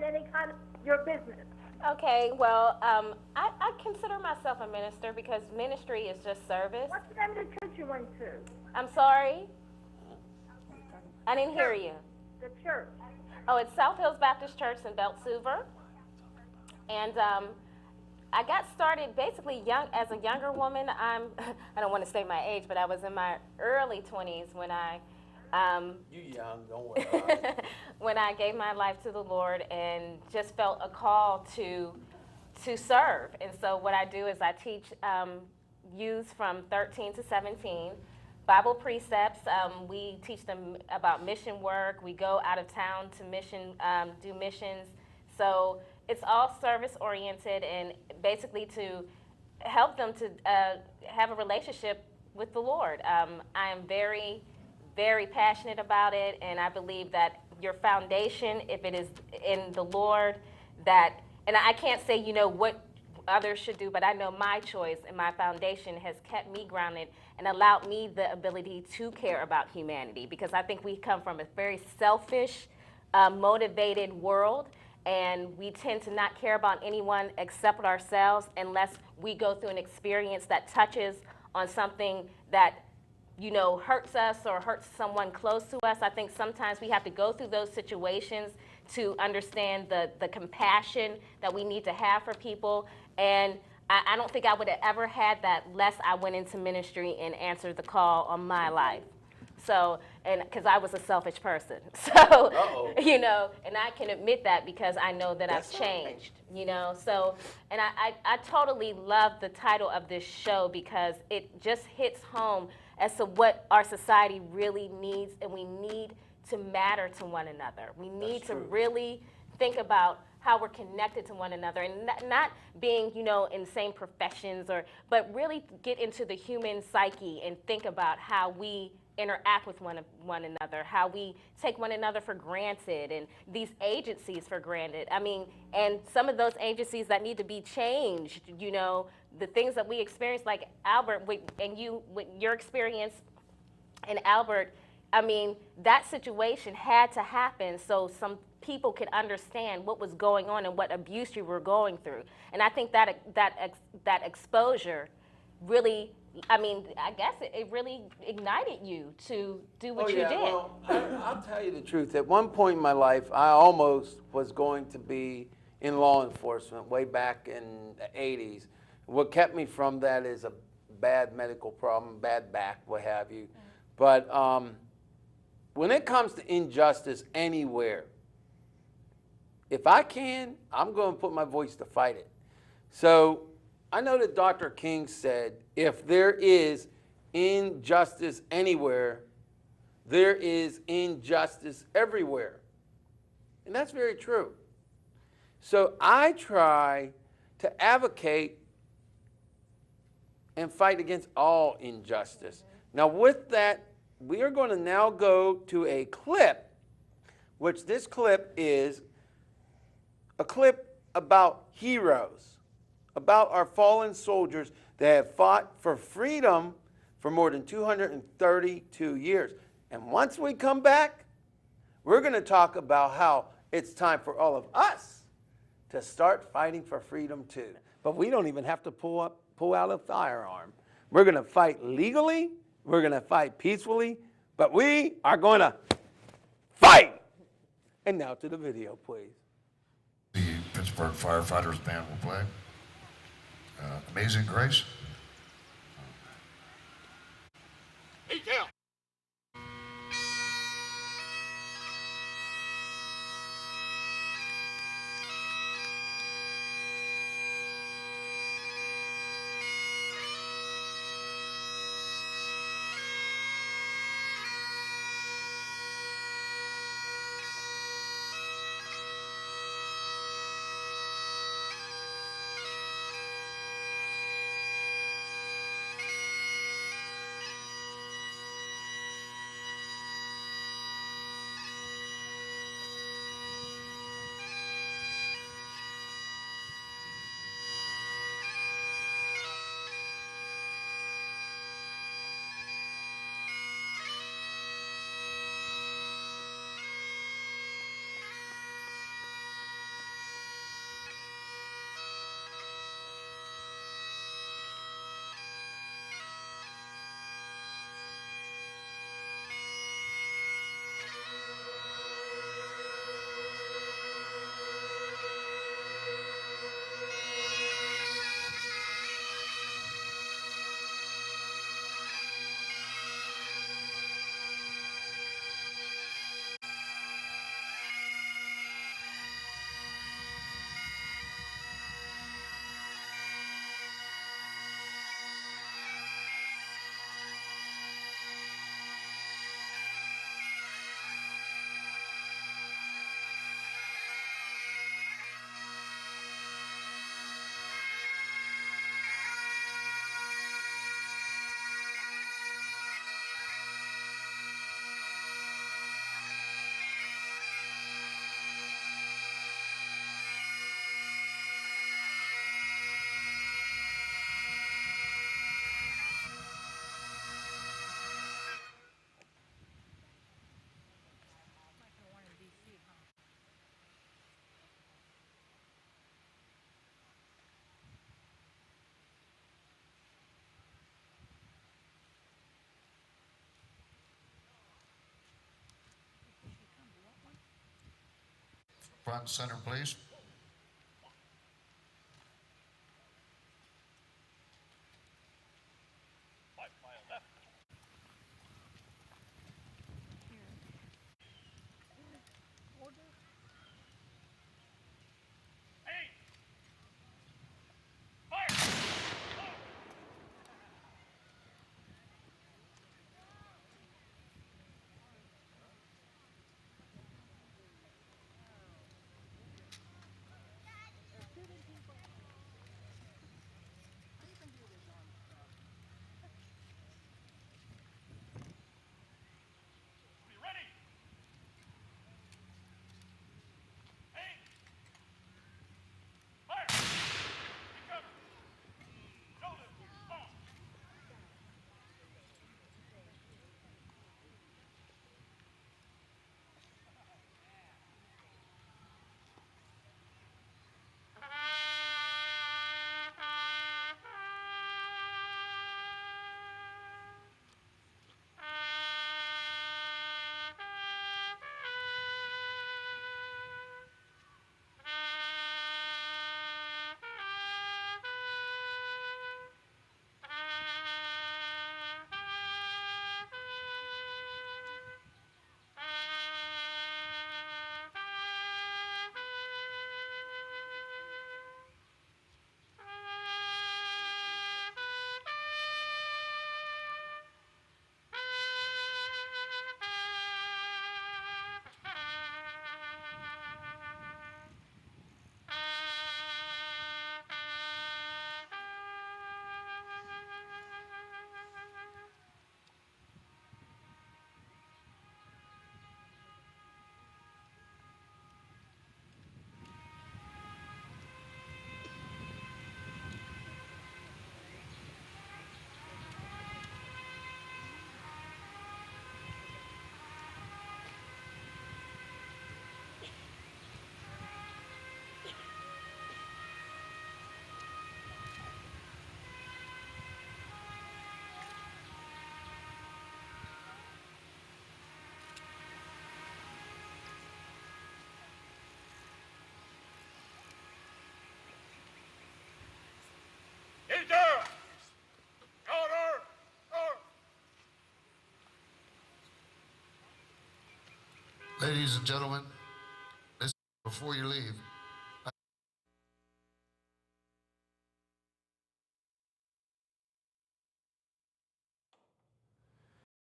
any kind of your business? Okay, well, I consider myself a minister because ministry is just service. What's the name of the church you went to? I'm sorry? I didn't hear you. The church. Oh, it's South Hills Baptist Church in Beltsuver. And I got started basically young as a younger woman. I don't want to say my age, but I was in my early 20s when I You young, don't worry about it. when I gave my life to the Lord and just felt a call to serve. And so what I do is I teach youth from 13 to 17 Bible precepts. We teach them about mission work. We go out of town to do missions. So it's all service oriented and basically to help them to have a relationship with the Lord. I am very, very passionate about it, and I believe that your foundation, if it is in the Lord, and I can't say, what others should do, but I know my choice and my foundation has kept me grounded and allowed me the ability to care about humanity, because I think we come from a very selfish, motivated world, and we tend to not care about anyone except ourselves unless we go through an experience that touches on something that hurts us or hurts someone close to us. I think sometimes we have to go through those situations to understand the compassion that we need to have for people. And I don't think I would have ever had that unless I went into ministry and answered the call on my life. So, and because I was a selfish person. So, and I can admit that because I know that I've changed, So, and I totally love the title of this show because it just hits home as to what our society really needs, and we need to matter to one another. We need to really think about how we're connected to one another, and not being, in the same professions, but really get into the human psyche and think about how we interact with one another, how we take one another for granted, and these agencies for granted. I mean, and some of those agencies that need to be changed, the things that we experience, like Albert, with your experience in Albert, I mean, that situation had to happen so some people could understand what was going on and what abuse you were going through. And I think that exposure really, I mean, I guess it really ignited you to do what you did. Well, I'll tell you the truth. At one point in my life, I almost was going to be in law enforcement way back in the 80s. What kept me from that is a bad medical problem, bad back, what have you. But when it comes to injustice anywhere, if I can, I'm going to put my voice to fight it. So I know that Dr. King said, if there is injustice anywhere, there is injustice everywhere. And that's very true. So I try to advocate and fight against all injustice. Now with that, we are going to now go to a clip, which this clip is a clip about heroes, about our fallen soldiers that have fought for freedom for more than 232 years. And once we come back, we're going to talk about how it's time for all of us to start fighting for freedom too. But we don't even have to pull out a firearm. We're going to fight legally, we're going to fight peacefully, but we are going to fight. And now to the video, please. The Pittsburgh Firefighters Band will play Amazing Grace. Detail. Front and center, please. Get down! Order! Order! Ladies and gentlemen, listen before you leave.